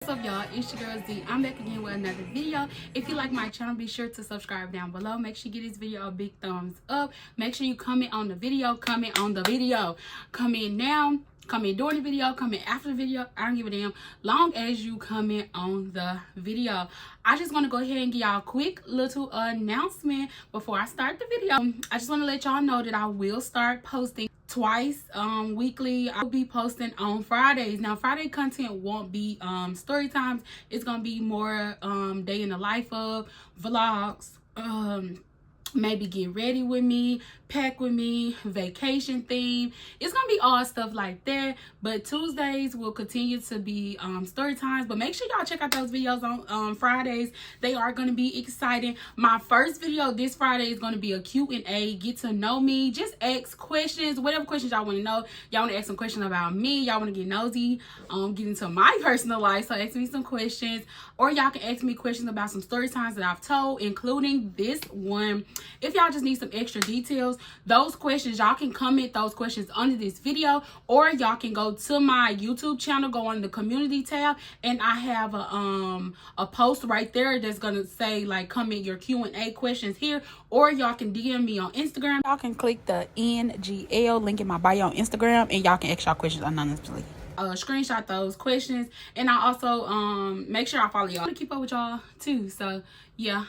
What's up, y'all? It's your girl Z. I'm back again with another video. If you like my channel, be sure to subscribe down below. Make sure you give this video a big thumbs up. Make sure you comment on the video. Comment now, comment during the video, comment after the video. I don't give a damn, long as you comment on the video. I just want to go ahead and give y'all a quick little announcement before I start the video. I just want to let y'all know that I will start posting twice weekly. I'll be posting on Fridays. Now Friday content won't be story times. It's gonna be more day in the life of vlogs, maybe get ready with me, pack with me, vacation theme. It's gonna be all stuff like that. But Tuesdays will continue to be story times. But make sure y'all check out those videos on Fridays. They are gonna be exciting. My first video this Friday is gonna be a Q&A. Get to know me. Just ask questions, whatever questions y'all want to know. Y'all want to ask some questions about me. Y'all want to get nosy, get into my personal life. So ask me some questions, or y'all can ask me questions about some story times that I've told, including this one. If y'all just need some extra details, those questions, y'all can comment those questions under this video, or y'all can go to my YouTube channel, go on the community tab, and I have a post right there that's gonna say like comment your Q&A questions here, or y'all can DM me on Instagram. Y'all can click the NGL link in my bio on Instagram, and y'all can ask y'all questions anonymously. Screenshot those questions, and I also make sure I follow y'all to keep up with y'all too. So yeah,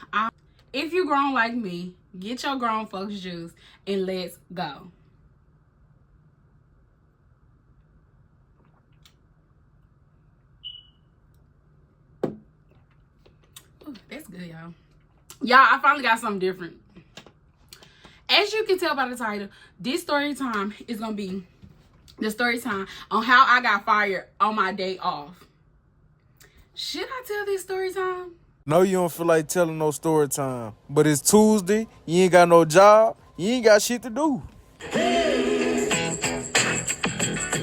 if you grown like me, get your grown folks juice and let's go. Ooh, that's good, y'all. I finally got something different. As you can tell by the title, this story time is gonna be the story time on how I got fired on my day off. Should I tell this story time? No, you don't feel like telling no story time. But it's Tuesday, you ain't got no job, you ain't got shit to do.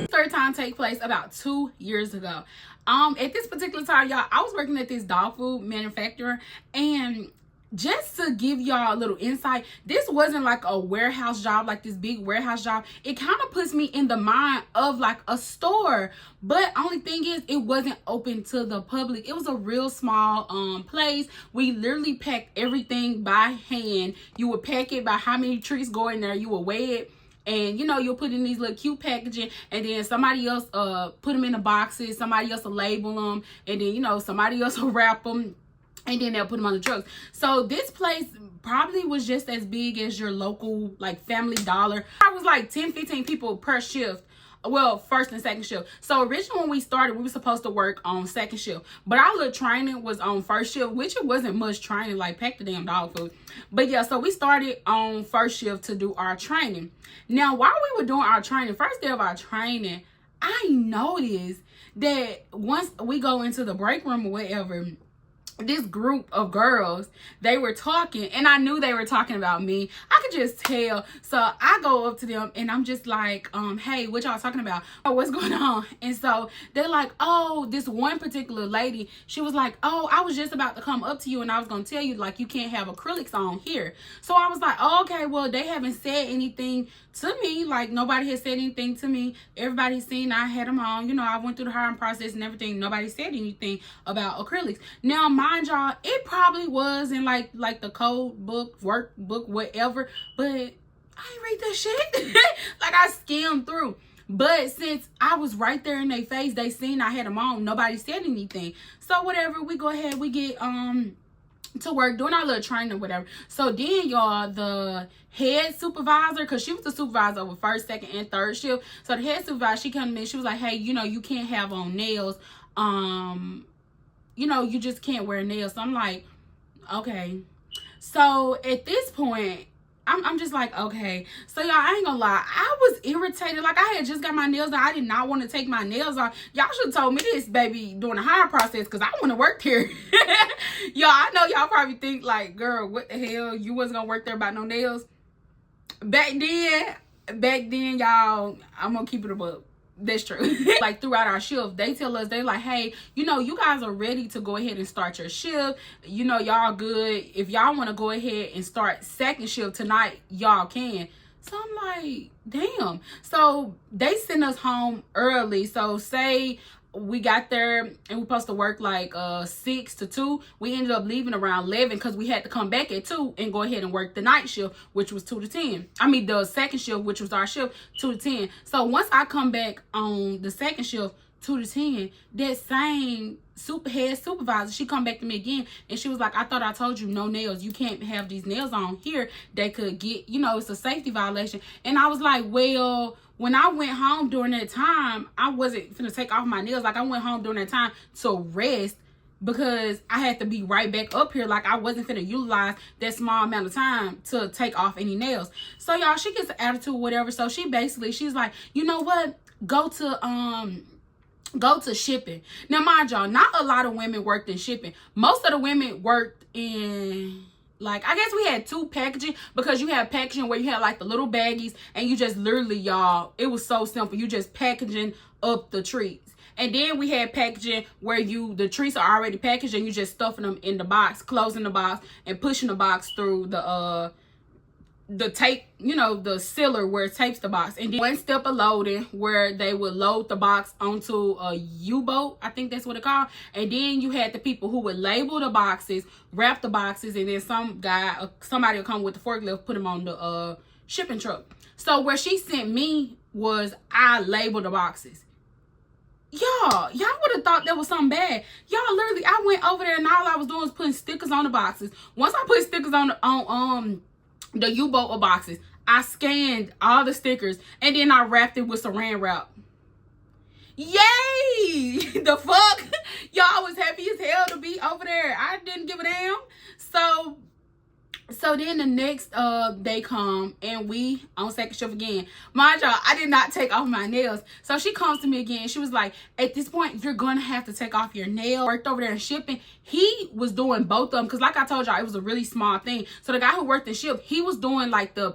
Story time take place about 2 years ago. At this particular time, y'all, I was working at this dog food manufacturer, and just to give y'all a little insight, this wasn't like a warehouse job, like this big warehouse job. It kind of puts me in the mind of like a store, but only thing is it wasn't open to the public. It was a real small place. We literally packed everything by hand. You would pack it by how many treats go in there. You would weigh it, and you'll put in these little cute packaging, and then somebody else put them in the boxes, somebody else will label them, and then somebody else will wrap them, and then they'll put them on the trucks. So this place probably was just as big as your local like Family Dollar. I was like 10-15 people per shift. Well, first and second shift. So originally when we started, we were supposed to work on second shift, but our little training was on first shift, which it wasn't much training, like pack the damn dog food. But yeah, so we started on first shift to do our training. Now, while we were doing our training, first day of our training, I noticed that once we go into the break room or whatever, this group of girls, they were talking, and I knew they were talking about me. I could just tell. So I go up to them, and I'm just like, hey, what y'all talking about? Oh, what's going on? And so they're like, oh, this one particular lady, she was like, oh, I was just about to come up to you, and I was going to tell you, like, you can't have acrylics on here. So I was like, oh, okay, well, they haven't said anything to me. Like, nobody has said anything to me. Everybody's seen I had them on. I went through the hiring process and everything. Nobody said anything about acrylics. Now, mind y'all, it probably was in like the code book, workbook, whatever, but I ain't read that shit. Like, I skimmed through. But since I was right there in their face, they seen I had them on. Nobody said anything. So whatever, we go ahead, we get to work, doing our little training or whatever. So then, y'all, the head supervisor, because she was the supervisor over first, second, and third shift. So the head supervisor, she came to me, she was like, hey, you can't have on nails. You just can't wear nails. So I'm like, okay. So at this point, I'm just like, okay. So y'all, I ain't gonna lie, I was irritated. Like, I had just got my nails done. I did not want to take my nails off. Y'all should have told me this, baby, during the hiring process, because I want to work here. Y'all, I know y'all probably think like, girl, what the hell? You wasn't gonna work there about no nails? Back then, y'all, I'm gonna keep it above. That's true. Like, throughout our shift, they tell us, they're like, hey, you guys are ready to go ahead and start your shift. Y'all good. If y'all want to go ahead and start second shift tonight, y'all can. So I'm like, damn. So they send us home early. So say we got there and we supposed to work like 6 to 2. We ended up leaving around 11 because we had to come back at 2 and go ahead and work the night shift, which was 2 to 10. I mean the second shift, which was our shift, 2 to 10. So once I come back on the second shift, 2 to 10, that same head supervisor, she come back to me again and she was like, I thought I told you no nails. You can't have these nails on here. They could get, you know, it's a safety violation. And I was like, well, when I went home during that time, I wasn't finna take off my nails. Like, I went home during that time to rest because I had to be right back up here. Like, I wasn't finna utilize that small amount of time to take off any nails. So, y'all, she gets an attitude or whatever. So, she's like, you know what? Go to shipping. Now, mind y'all, not a lot of women worked in shipping. Most of the women worked in, like, I guess we had 2 packaging, because you have packaging where you have like the little baggies and you just literally, y'all, it was so simple. You just packaging up the treats. And then we had packaging where the treats are already packaged and you just stuffing them in the box, closing the box and pushing the box through the tape, you know, the sealer where it tapes the box. And then one step of loading where they would load the box onto a U-boat, I think that's what it called. And then you had the people who would label the boxes, wrap the boxes, and then somebody would come with the forklift, put them on the shipping truck. So where she sent me was I labeled the boxes. Y'all would have thought that was something bad. Y'all, literally, I went over there and all I was doing was putting stickers on the boxes. Once I put stickers on the U-boat boxes, I scanned all the stickers and then I wrapped it with saran wrap. Yay! The fuck? Y'all was happy as hell to be over there. I didn't give a damn. So then the next day come and we on second shift again. Mind y'all, I did not take off my nails. So she comes to me again. She was like, at this point, you're going to have to take off your nail. Worked over there in shipping. He was doing both of them because like I told y'all, it was a really small thing. So the guy who worked the shift, he was doing like the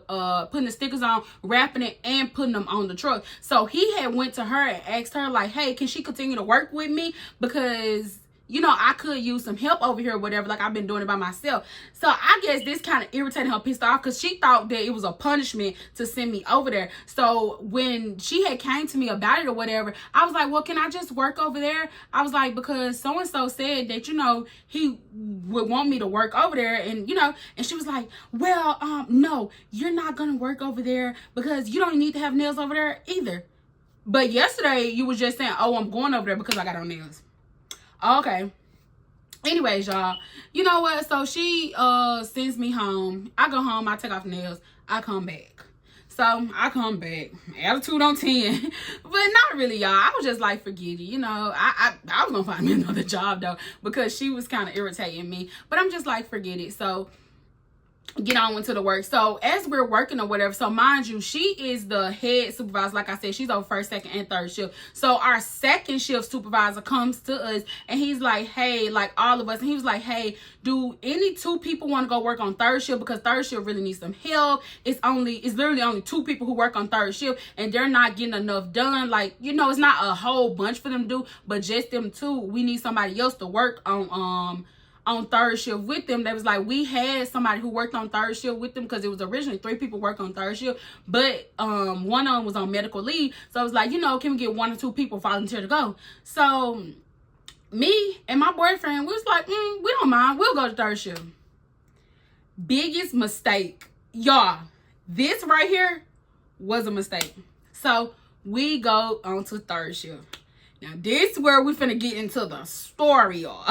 putting the stickers on, wrapping it, and putting them on the truck. So he had went to her and asked her like, hey, can she continue to work with me? Because, you know, I could use some help over here or whatever. Like, I've been doing it by myself. So I guess this kind of irritated her, pissed off, because she thought that it was a punishment to send me over there. So when she had came to me about it or whatever, I was like, well, can I just work over there? I was like, because so-and-so said that, you know, he would want me to work over there. And, you know, and she was like, well, no, you're not going to work over there because you don't need to have nails over there either. But yesterday you was just saying, oh, I'm going over there because I got on nails. Okay. Anyways, y'all, you know what? So she sends me home. I go home. I take off nails. I come back. So I come back. Attitude on 10. But not really, y'all. I was just like, forget it. You know, I was going to find me another job, though, because she was kind of irritating me. But I'm just like, forget it. So get on into the work. So as we're working or whatever, so mind you, she is the head supervisor. Like I said, she's on first, second, and third shift. So our second shift supervisor comes to us and he's like, hey, like all of us, and he was like, hey, do any 2 people want to go work on third shift? Because third shift really needs some help. It's literally only 2 people who work on third shift and they're not getting enough done. Like, you know, it's not a whole bunch for them to do, but just them 2. We need somebody else to work on third shift with them. They was like, we had somebody who worked on third shift with them because it was originally 3 people worked on third shift, but one of them was on medical leave. So I was like, you know, can we get 1 or 2 people volunteer to go? So me and my boyfriend, we was like, we don't mind, we'll go to third shift. Biggest mistake, y'all, this right here was a mistake. So we go on to third shift. Now this is where we finna get into the story, y'all.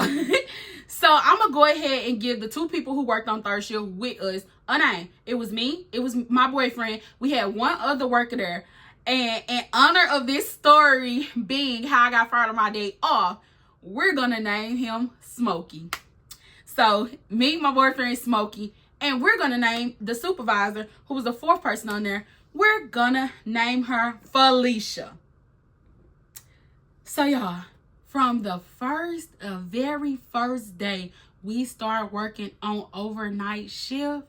So I'm gonna go ahead and give the 2 people who worked on third shift with us a name. It was me. It was my boyfriend. We had 1 other worker there. And in honor of this story being how I got fired on my day off, we're gonna name him Smokey. So me, my boyfriend, Smokey, and we're gonna name the supervisor, who was the 4th person on there, we're gonna name her Felicia. So y'all, from the very first day we started working on overnight shift,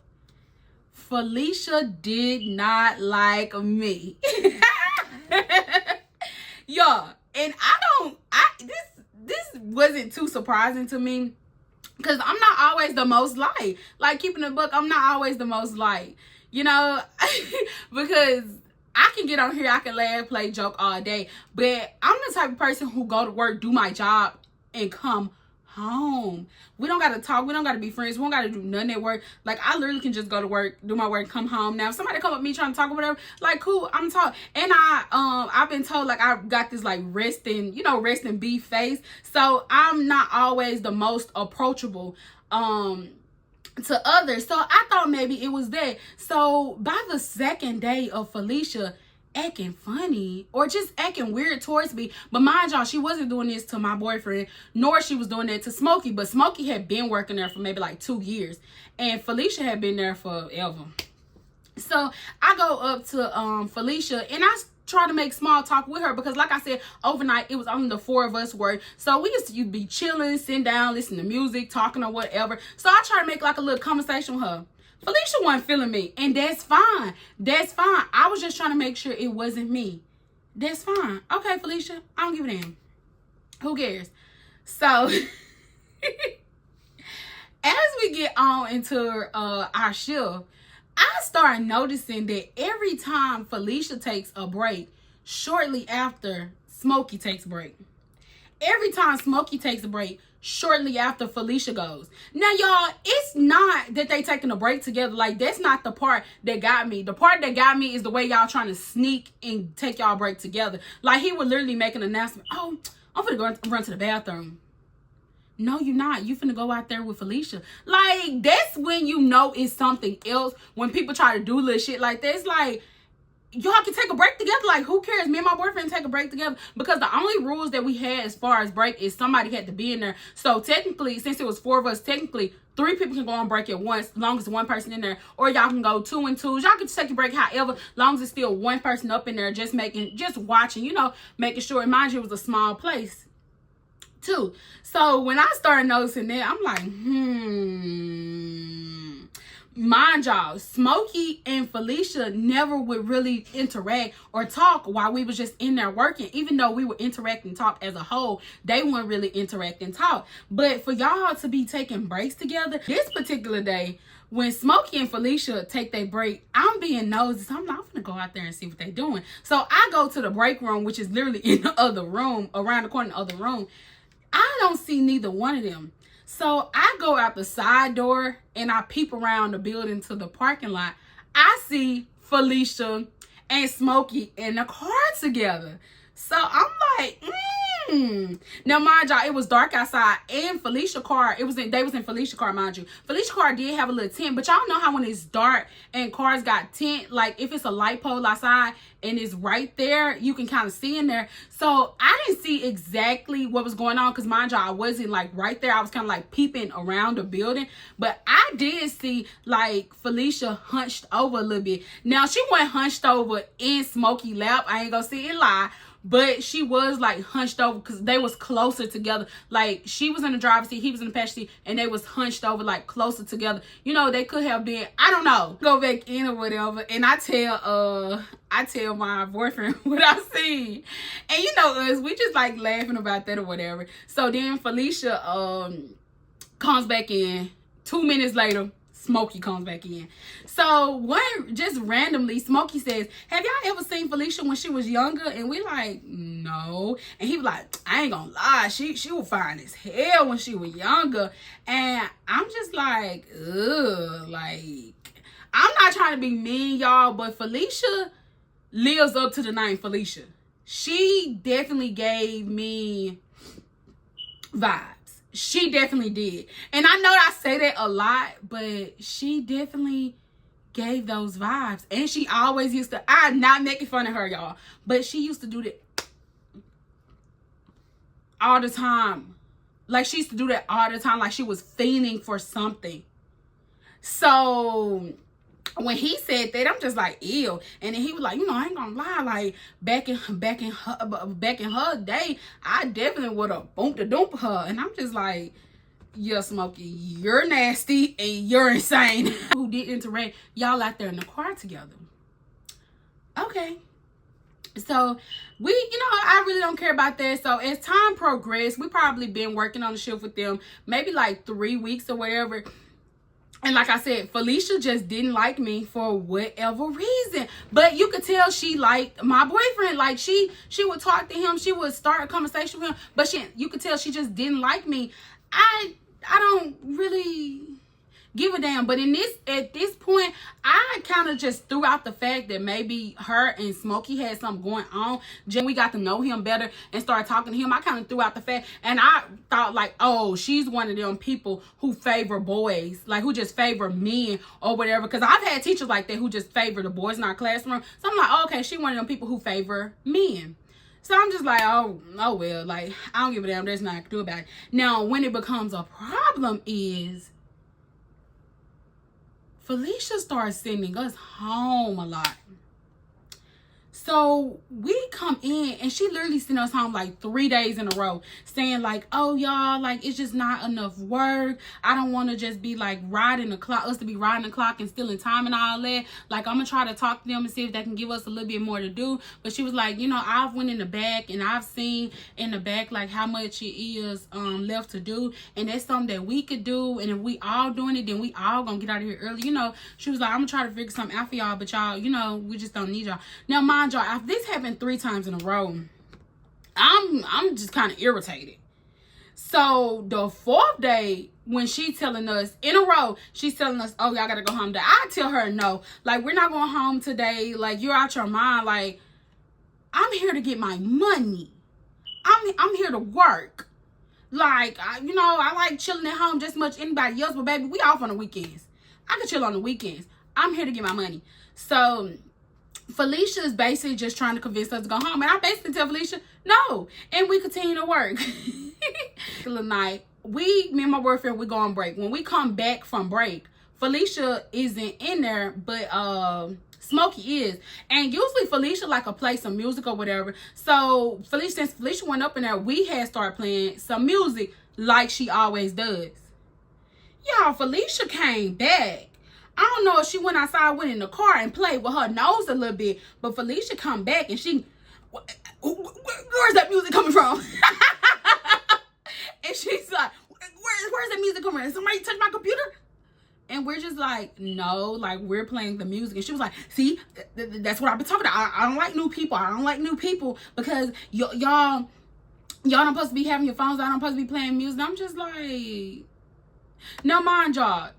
Felicia did not like me. Y'all, and this wasn't too surprising to me because I'm not always the most like keeping a book. I'm not always the most like, you know, because I can get on here, I can laugh, play, joke all day, but I'm the type of person who go to work, do my job, and come home. We don't gotta talk, we don't gotta be friends, we don't gotta do nothing at work. Like, I literally can just go to work, do my work, come home. Now if somebody come up with me trying to talk or whatever, like, cool, I'm talking. And I've been told, like, I got this like resting beef face, so I'm not always the most approachable to others. So I thought maybe it was that. So by the second day of Felicia acting funny or just acting weird towards me, but mind y'all, she wasn't doing this to my boyfriend, nor she was doing that to Smokey, but Smokey had been working there for maybe like 2 years, and Felicia had been there forever. So I go up to Felicia, and I try to make small talk with her, because like I said, overnight it was only the 4 of us work, so we used to be chilling, sitting down, listening to music, talking or whatever. So I try to make like a little conversation with her. Felicia wasn't feeling me, and that's fine. That's fine. I was just trying to make sure it wasn't me. That's fine. Okay, Felicia, I don't give a damn. Who cares? So as we get on into our shift, I started noticing that every time Felicia takes a break, shortly after Smokey takes a break. Every time Smokey takes a break, shortly after Felicia goes. Now, y'all, it's not that they taking a break together. Like, that's not the part that got me. The part that got me is the way y'all trying to sneak and take y'all break together. Like, he would literally make an announcement. Oh, I'm finna go run to the bathroom. No, you're not. You finna go out there with Felicia. Like, that's when you know it's something else. When people try to do little shit like that, it's like, y'all can take a break together. Like, who cares? Me and my boyfriend take a break together, because the only rules that we had as far as break is somebody had to be in there. So technically, since it was 4 of us, technically 3 people can go on break at once, as long as one person in there, or y'all can go 2 and 2s. Y'all can take a break however, long as it's still one person up in there, just watching, you know, making sure. And mind you, it was a small place too. So when I started noticing that, I'm like, mind y'all, Smokey and Felicia never would really interact or talk while we was just in there working. Even though we would interact and talk as a whole, they wouldn't really interact and talk. But for y'all to be taking breaks together, this particular day, when Smokey and Felicia take their break, I'm being nosy. So I'm like, I'm gonna go out there and see what they're doing. So I go to the break room, which is literally in the other room, around the corner in the other room. I don't see neither one of them. So I go out the side door and I peep around the building to the parking lot. I see Felicia and Smokey in a car together. So I'm like, Now, mind y'all, it was dark outside, and Felicia car, they was in Felicia car, mind you. Felicia car did have a little tint, but y'all know how when it's dark and cars got tint, like if it's a light pole outside and it's right there, you can kind of see in there. So I didn't see exactly what was going on, because mind y'all, I wasn't like right there. I was kind of like peeping around the building, but I did see like Felicia hunched over a little bit. Now, she wasn't hunched over in Smokey lap, I ain't gonna see it lie, but she was like hunched over because they was closer together. Like, she was in the driver's seat, he was in the passenger seat, and they was hunched over like closer together. You know, they could have been, I don't know, go back in or whatever. And I tell my boyfriend what I seen, and you know us, we just like laughing about that or whatever. So then Felicia comes back in. 2 minutes later, Smokey comes back in. So just randomly, Smokey says, have y'all ever seen Felicia when she was younger? And we like, no. And he was like, I ain't gonna lie, she was fine as hell when she was younger. And I'm just like, ugh, like, I'm not trying to be mean, y'all, but Felicia lives up to the name Felicia. She definitely gave me vibes. She definitely did. And I know I say that a lot, but she definitely gave those vibes. And she always used to, I'm not making fun of her, y'all, but she used to do that all the time. Like, she used to do that all the time, like she was fiending for something. So when he said that, I'm just like, ew. And then he was like, you know, I ain't gonna lie, like back in her day, I definitely would have bumped a dump her. And I'm just like, yeah, Smokey, you're nasty and you're insane. Who did interact? Y'all out there in the car together. Okay. So we, you know, I really don't care about that. So as time progressed, we probably been working on the shift with them maybe like 3 weeks or whatever. And like I said, Felicia just didn't like me for whatever reason. But you could tell she liked my boyfriend. Like she would talk to him. She would start a conversation with him. But you could tell she just didn't like me. I don't really give a damn. But at this point, I kind of just threw out the fact that maybe her and Smokey had something going on. Then we got to know him better and started talking to him. I kind of threw out the fact, and I thought like, oh, she's one of them people who favor boys, like who just favor men or whatever. Because I've had teachers like that who just favor the boys in our classroom. So I'm like, oh, okay, she one of them people who favor men. So I'm just like, oh well, like I don't give a damn. There's nothing I can do about it. Now, when it becomes a problem is Felicia starts sending us home a lot. So we come in and she literally sent us home like 3 days in a row saying like, oh y'all, like it's just not enough work. I don't want to just be like riding the clock, us to be riding the clock and stealing time and all that. Like I'm gonna try to talk to them and see if they can give us a little bit more to do. But she was like, you know, I've went in the back and I've seen in the back like how much it is left to do, and that's something that we could do, and if we all doing it, then we all gonna get out of here early. You know, she was like, I'm gonna try to figure something out for y'all, but y'all, you know, we just don't need y'all. Now mind y'all, if this happened 3 times in a row, I'm just kind of irritated. So the 4th day, when she telling us in a row, she's telling us, oh, y'all gotta go home today. I tell her no, like we're not going home today. Like you're out your mind. Like I'm here to get my money. I'm here to work. Like you know, I like chilling at home just as much as anybody else, but baby, we off on the weekends. I can chill on the weekends. I'm here to get my money. So Felicia is basically just trying to convince us to go home. And I basically tell Felicia, no. And we continue to work. Night, me and my boyfriend, we go on break. When we come back from break, Felicia isn't in there, but Smokey is. And usually Felicia like to play some music or whatever. So since Felicia went up in there, we had started playing some music like she always does. Y'all, Felicia came back. I don't know if she went outside, went in the car and played with her nose a little bit, but Felicia come back and where's that music coming from? And she's like, where's that music coming from? Somebody touch my computer? And we're just like, no, like we're playing the music. And she was like, see, that's what I've been talking about. I don't like new people. I don't like new people because y'all don't supposed to be having your phones out. I don't supposed to be playing music. I'm just like, now mind y'all,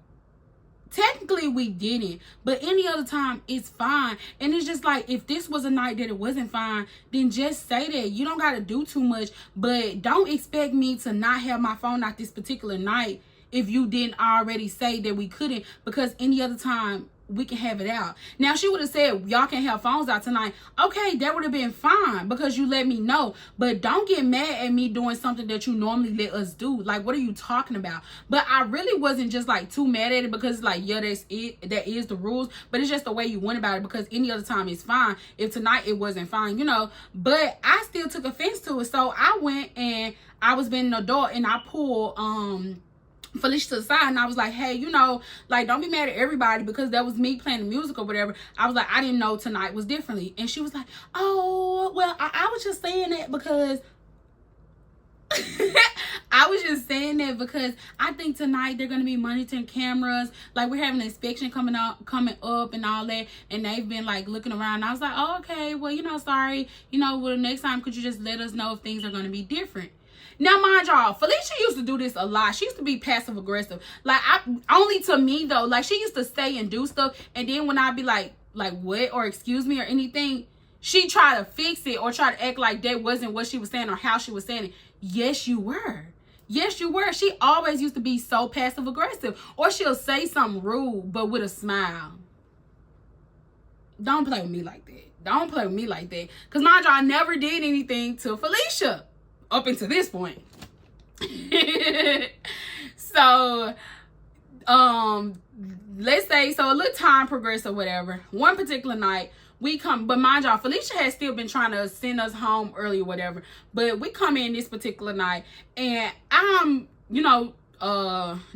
technically we didn't, but any other time it's fine. And it's just like, if this was a night that it wasn't fine, then just say that. You don't got to do too much, but don't expect me to not have my phone out this particular night if you didn't already say that we couldn't, because any other time we can have it out. Now, she would have said, y'all can't have phones out tonight. Okay, that would have been fine because you let me know. But don't get mad at me doing something that you normally let us do. Like, what are you talking about? But I really wasn't just like too mad at it because it's like, yeah, that's it. That is the rules. But it's just the way you went about it, because any other time it's fine. If tonight it wasn't fine, you know. But I still took offense to it. So I went and I was being an adult and I pulled Felicia to the side and I was like, hey, you know, like don't be mad at everybody because that was me playing the music or whatever. I was like, I didn't know tonight was differently. And she was like, oh, well, I was just saying that because I was just saying that because I think tonight they're gonna be monitoring cameras. Like we're having an inspection coming up and all that, and they've been like looking around. And I was like, oh, okay, well, you know, sorry, you know, well, next time could you just let us know if things are gonna be different? Now, mind y'all, Felicia used to do this a lot. She used to be passive aggressive. Like, only to me, though. Like, she used to say and do stuff. And then when I'd be like, what? Or excuse me or anything, she tried to fix it or try to act like that wasn't what she was saying or how she was saying it. Yes, you were. Yes, you were. She always used to be so passive aggressive. Or she'll say something rude, but with a smile. Don't play with me like that. Don't play with me like that. Because, mind y'all, I never did anything to Felicia up until this point. So let's say, so a little time progressed or whatever. One particular night we come, but mind y'all, Felicia has still been trying to send us home early or whatever, but we come in this particular night and I'm, you know,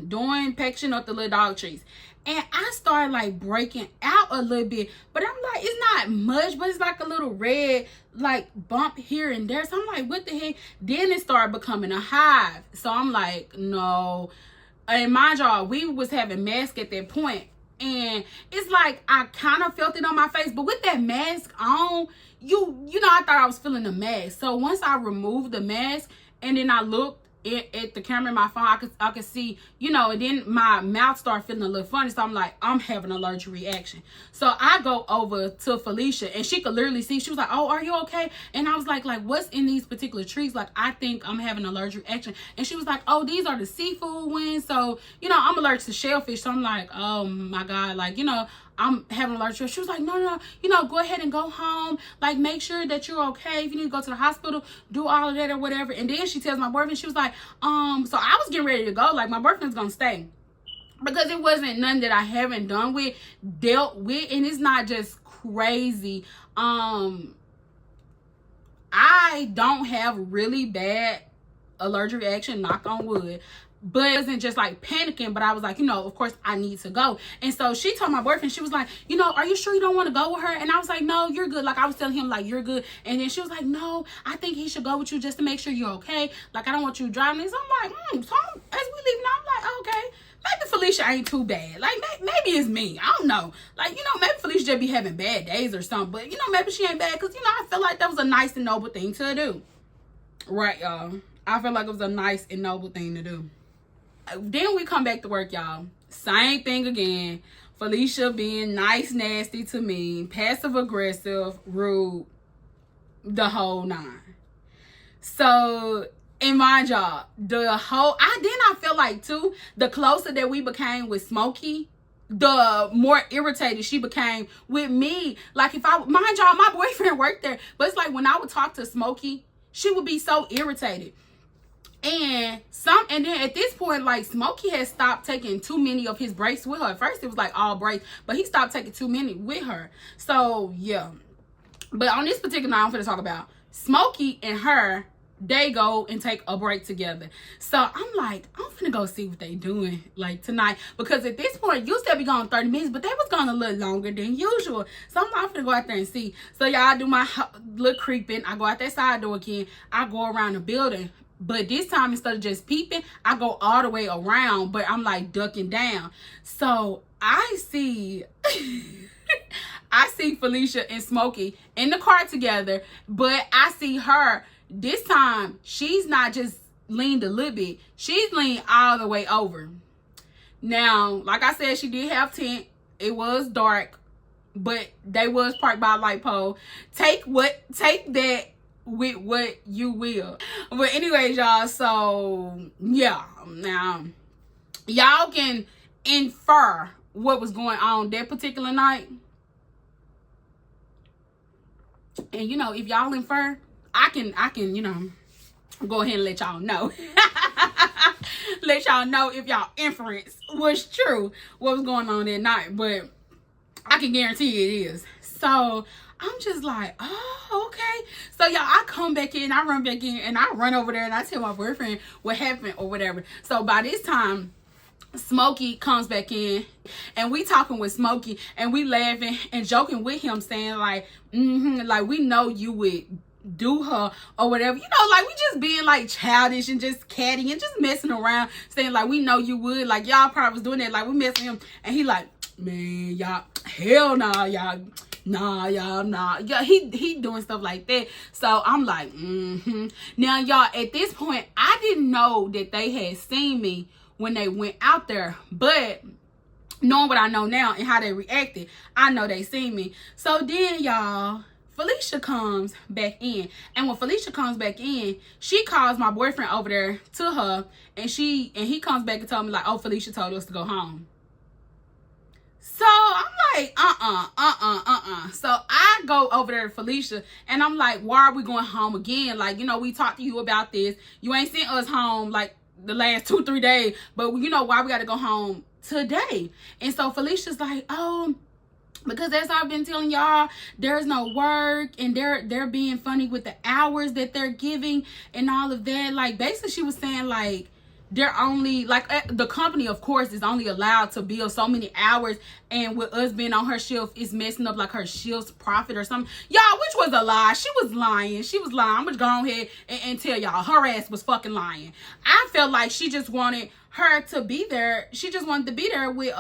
doing pecking up the little dog trees. And I started like breaking out a little bit, but I'm like, it's not much, but it's like a little red like bump here and there. So I'm like, what the heck? Then it started becoming a hive. So I'm like, no, And mind y'all, we was having masks at that point. And it's like I kind of felt it on my face. But with that mask on, you know, I thought I was feeling the mask. So once I removed the mask and then I looked at the camera in my phone, I could see, you know, and then my mouth started feeling a little funny. So I'm like, I'm having an allergic reaction. So I go over to Felicia and she could literally see. She was like, oh, are you okay? And I was like, what's in these particular trees? Like, I think I'm having an allergic reaction. And she was like, oh, these are the seafood ones. So, you know, I'm allergic to shellfish. So I'm like, oh my God, like, you know, I'm having an allergic. She was like, no, you know, go ahead and go home. Like, make sure that you're okay. If you need to go to the hospital, do all of that or whatever. And then she tells my boyfriend, she was like, so I was getting ready to go. Like, my boyfriend's gonna stay. Because it wasn't none that I haven't dealt with. And it's not just crazy. I don't have really bad allergic reaction, knock on wood. But it wasn't just like panicking, but I was like, you know, of course I need to go. And so she told my boyfriend, she was like, you know, are you sure you don't want to go with her? And I was like, no, you're good. Like, I was telling him, like, you're good. And then she was like, no, I think he should go with you just to make sure you're okay. Like, I don't want you driving. So I'm like, so as we leaving, I'm like, okay, maybe Felicia ain't too bad. Like, maybe it's me. I don't know. Like, you know, maybe Felicia just be having bad days or something. But, you know, maybe she ain't bad because, you know, I feel like that was a nice and noble thing to do. Right, y'all. I feel like it was a nice and noble thing to do. Then we come back to work, y'all. Same thing again. Felicia being nice, nasty to me, passive aggressive, rude, the whole nine. So, and mind y'all, I feel like too, the closer that we became with Smokey, the more irritated she became with me. Like, if mind y'all, my boyfriend worked there, but it's like when I would talk to Smokey, she would be so irritated. And then at this point, like, Smokey had stopped taking too many of his breaks with her. At first it was like all breaks, but he stopped taking too many with her. So yeah. But on this particular night, I'm going to talk about Smokey and her. They go and take a break together. So I'm like, I'm finna go see what they doing like tonight. Because at this point, used to be going 30 minutes, but they was going a little longer than usual. So I'm like, I'm finna go out there and see. So y'all do my little creeping. I go out that side door again. I go around the building. But this time, instead of just peeping, I go all the way around, but I'm like ducking down. So I see Felicia and Smokey in the car together, but I see her this time. She's not just leaned a little bit. She's leaned all the way over. Now, like I said, she did have tent. It was dark, but they was parked by a light pole. Take that with what you will. But anyways, y'all, so yeah, now y'all can infer what was going on that particular night. And you know, if y'all infer, I can, you know, go ahead and let y'all know. Let y'all know if y'all inference was true, what was going on that night. But I can guarantee it is. So I'm just like, oh, okay. So y'all, I come back in, I run back in, and I run over there and I tell my boyfriend what happened or whatever. So by this time, Smokey comes back in and we talking with Smokey and we laughing and joking with him, saying like, like, we know you would do her or whatever, you know, like we just being like childish and just catty and just messing around, saying like, we know you would, like y'all probably was doing that, like we messing him. And he like, man, y'all, hell nah, y'all. Nah, y'all, nah. Yeah, he doing stuff like that. So I'm like, Now, y'all, at this point, I didn't know that they had seen me when they went out there. But knowing what I know now and how they reacted, I know they seen me. So then, y'all, Felicia comes back in. And when Felicia comes back in, she calls my boyfriend over there to her. And he comes back and told me like, oh, Felicia told us to go home. So I'm like, So I go over there to Felicia and I'm like, why are we going home again? Like, you know, we talked to you about this. You ain't sent us home like the last 2-3 days, but you know why we got to go home today? And so Felicia's like, oh, because as I've been telling y'all, there's no work and they're being funny with the hours that they're giving and all of that. Like, basically she was saying like, they're only like, the company of course is only allowed to bill so many hours, and with us being on her shift is messing up like her shift's profit or something, y'all, which was a lie. She was lying. I'm gonna go ahead and tell y'all her ass was fucking lying. I felt like she just wanted her to be there. She just wanted to be there with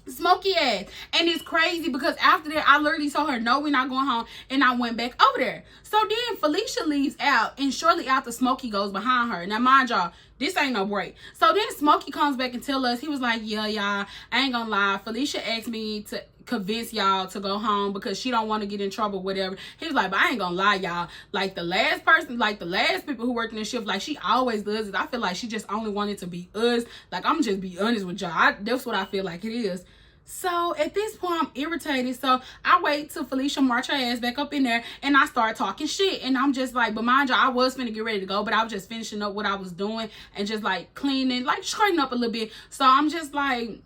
Smokey ass. And it's crazy because after that, I literally told her, no, we're not going home. And I went back over there. So then Felicia leaves out, and shortly after, Smokey goes behind her. Now, mind y'all, this ain't no break. So then Smokey comes back and tell us, he was like, yeah, y'all, I ain't gonna lie. Felicia asked me to convince y'all to go home because she don't want to get in trouble, whatever. He was like, but I ain't gonna lie, y'all. Like, the last person, like, the last people who worked in the shift, like, she always does it. I feel like she just only wanted to be us. Like, I'm just be honest with y'all. That's what I feel like it is. So at this point, I'm irritated. So I wait till Felicia march her ass back up in there, and I start talking shit. And I'm just like, but mind you, I was finna get ready to go, but I was just finishing up what I was doing and just like cleaning, like straightening up a little bit. So I'm just like,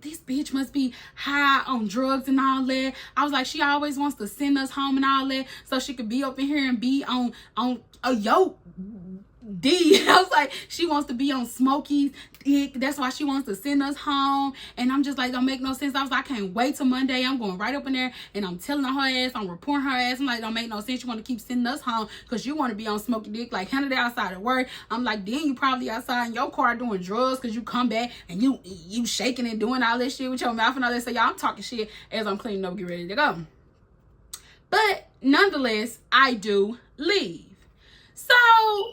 this bitch must be high on drugs and all that. I was like, she always wants to send us home and all that so she could be up in here and be on a yoke. I was like, she wants to be on Smokey's dick. That's why she wants to send us home. And I'm just like, don't make no sense. I was like, I can't wait till Monday. I'm going right up in there and I'm telling her ass, I'm reporting her ass. I'm like, don't make no sense. You want to keep sending us home because you want to be on Smokey dick. Like, handle that outside of work. I'm like, then you probably outside in your car doing drugs because you come back and you shaking and doing all this shit with your mouth and all that. So y'all, I'm talking shit as I'm cleaning up, get ready to go. But nonetheless, I do leave. So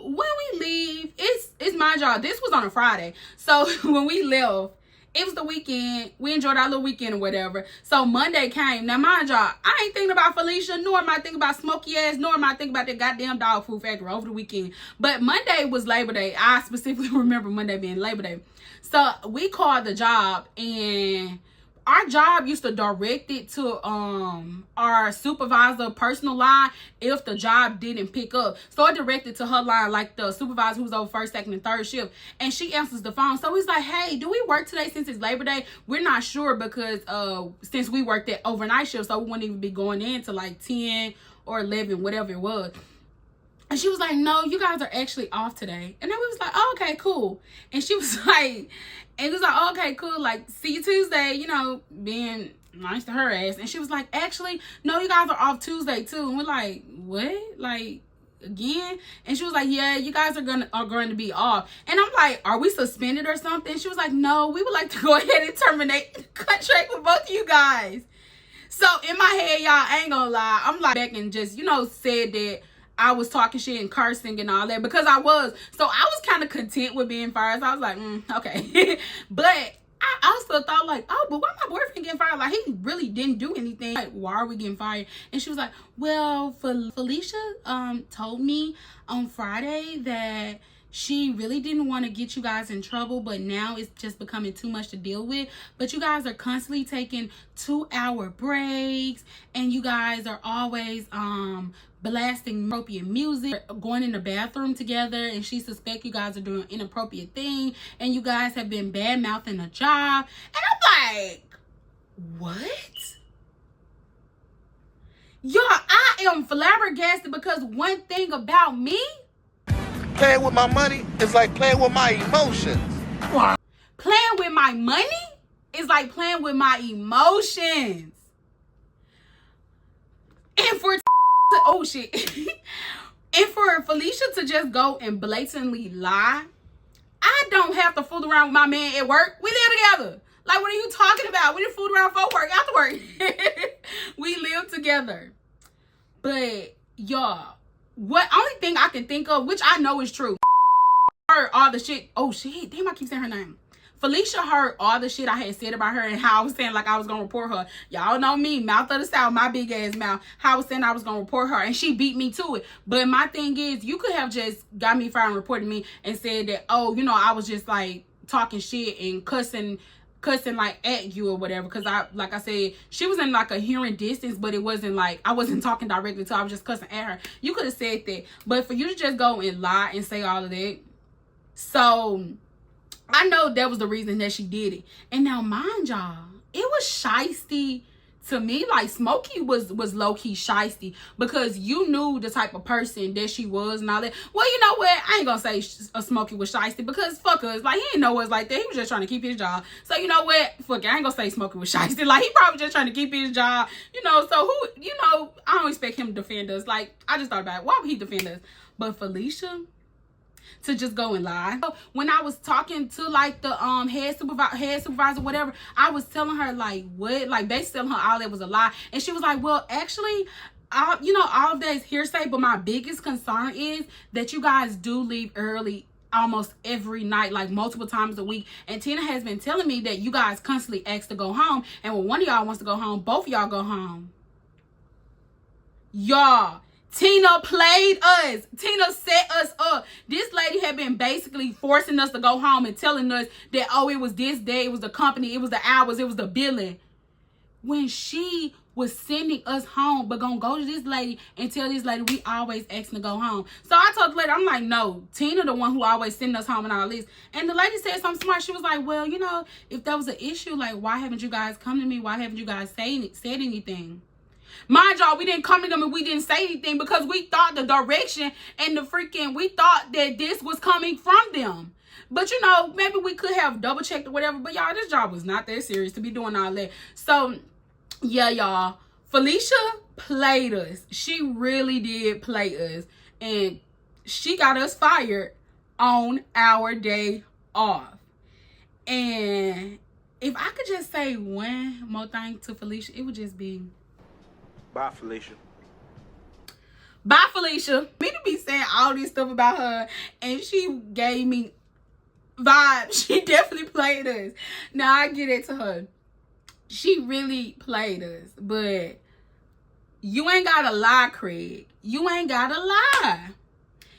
when we leave, it's my job. This was on a Friday. So when we left, it was the weekend. We enjoyed our little weekend or whatever. So Monday came. Now, mind y'all, I ain't thinking about Felicia, nor am I thinking about Smokey ass, nor am I thinking about that goddamn dog food factory over the weekend. But Monday was Labor Day. I specifically remember Monday being Labor Day. So we called the job, and our job used to direct it to our supervisor personal line if the job didn't pick up. So it directed to her line, like the supervisor who's over first, second, and third shift. And she answers the phone. So he's like, hey, do we work today since it's Labor Day? We're not sure because since we worked at overnight shift, so we wouldn't even be going in to like 10 or 11, whatever it was. And she was like, no, you guys are actually off today. And then we was like, oh, okay, cool. And she was like, and it was like, oh, okay, cool. Like, see you Tuesday, you know, being nice to her ass. And she was like, actually, no, you guys are off Tuesday too. And we're like, what? Like, again? And she was like, yeah, you guys are going to be off. And I'm like, are we suspended or something? She was like, no, we would like to go ahead and terminate the contract with both of you guys. So in my head, y'all, I ain't gonna lie, I'm like back and just, you know, said that I was talking shit and cursing and all that because I was. So I was kind of content with being fired. So I was like, okay. But I also thought like, oh, but why my boyfriend getting fired? Like, he really didn't do anything. Like, why are we getting fired? And she was like, well, Felicia told me on Friday that she really didn't want to get you guys in trouble, but now it's just becoming too much to deal with. But you guys are constantly taking 2-hour breaks, and you guys are always blasting inappropriate music, going in the bathroom together, and she suspects you guys are doing an inappropriate thing, and you guys have been bad-mouthing a job. And I'm like, what? Y'all, I am flabbergasted because one thing about me, playing with my money is like playing with my emotions. Playing with my money is like playing with my emotions. And for oh shit. And for Felicia to just go and blatantly lie, I don't have to fool around with my man at work. We live together. Like, what are you talking about? We didn't fool around for work, after work. We live together. But y'all, what only thing I can think of, which I know is true, heard all the shit. Oh shit, damn, I keep saying her name. Felicia heard all the shit I had said about her and how I was saying like I was gonna report her. Y'all know me, mouth of the South, my big ass mouth. How I was saying I was gonna report her, and she beat me to it. But my thing is, you could have just got me fired and reported me and said that, oh, you know, I was just like talking shit and cussing like at you or whatever, because like I said, she was in like a hearing distance, but it wasn't like I wasn't talking directly to her. I was just cussing at her. You could have said that, but for you to just go and lie and say all of that, so I know that was the reason that she did it. And now mind y'all, it was shiesty to me. Like, Smokey was low-key shiesty because you knew the type of person that she was and all that. Well, you know what? I ain't gonna say Smokey was shiesty because fuck us. Like, he didn't know us like that. He was just trying to keep his job. So, you know what? Fuck it. I ain't gonna say Smokey was shiesty. Like, he probably just trying to keep his job. You know, so who, you know, I don't expect him to defend us. Like, I just thought about it. Why would he defend us? But Felicia, to just go and lie. When I was talking to like the head supervisor, whatever, I was telling her like what, like basically telling her all that was a lie, and she was like, well, actually, you know, all of that is hearsay, but my biggest concern is that you guys do leave early almost every night, like multiple times a week. And Tina has been telling me that you guys constantly ask to go home, and when one of y'all wants to go home, both of y'all go home. Y'all, Tina played us. Tina set us up. This lady had been basically forcing us to go home and telling us that, oh, it was this day, it was the company, it was the hours, it was the billing, when she was sending us home, but gonna go to this lady and tell this lady we always asking to go home. So I told the lady, I'm like, no, Tina the one who always sending us home and all this. And the lady said something smart. She was like, well, you know, if that was an issue, like, why haven't you guys come to me? Why haven't you guys said anything? Mind y'all, we didn't come to them and we didn't say anything because we thought the direction and the freaking, we thought that this was coming from them. But, you know, maybe we could have double checked or whatever. But, y'all, this job was not that serious to be doing all that. So, yeah, y'all, Felicia played us. She really did play us. And she got us fired on our day off. And if I could just say one more thing to Felicia, it would just be, Bye, Felicia. bye, Felicia. Me to be saying all this stuff about her, and she gave me vibes. She definitely played us. Now, I get it to her. She really played us, but you ain't gotta lie, Craig. You ain't gotta lie.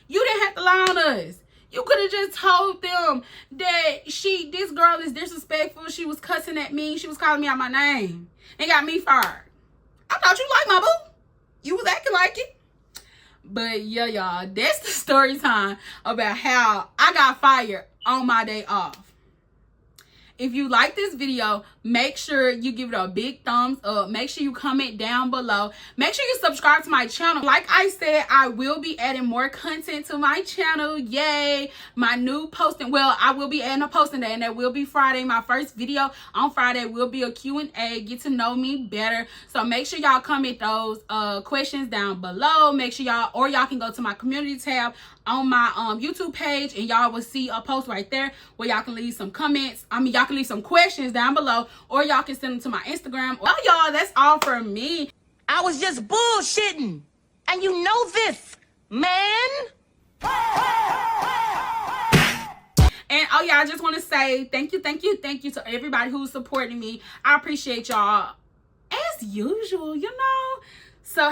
You didn't have to lie on us. You could have just told them that this girl is disrespectful. She was cussing at me. She was calling me out my name and got me fired. I thought you liked my boo. You was acting like it. But yeah, y'all, that's the story time about how I got fired on my day off. If you like this video, make sure you give it a big thumbs up. Make sure you comment down below. Make sure you subscribe to my channel. Like I said, I will be adding more content to my channel. Yay. My new posting. Well, I will be adding a posting day, and that will be Friday. My first video on Friday will be a Q&A. Get to know me better. So make sure y'all comment those questions down below. Make sure y'all can go to my community tab on my YouTube page, and y'all will see a post right there where y'all can leave some comments. Y'all can leave some questions down below, or y'all can send them to my Instagram. Well, y'all, that's all for me. I was just bullshitting. And you know this, man. And oh yeah, I just want to say thank you to everybody who's supporting me. I appreciate y'all as usual, you know. So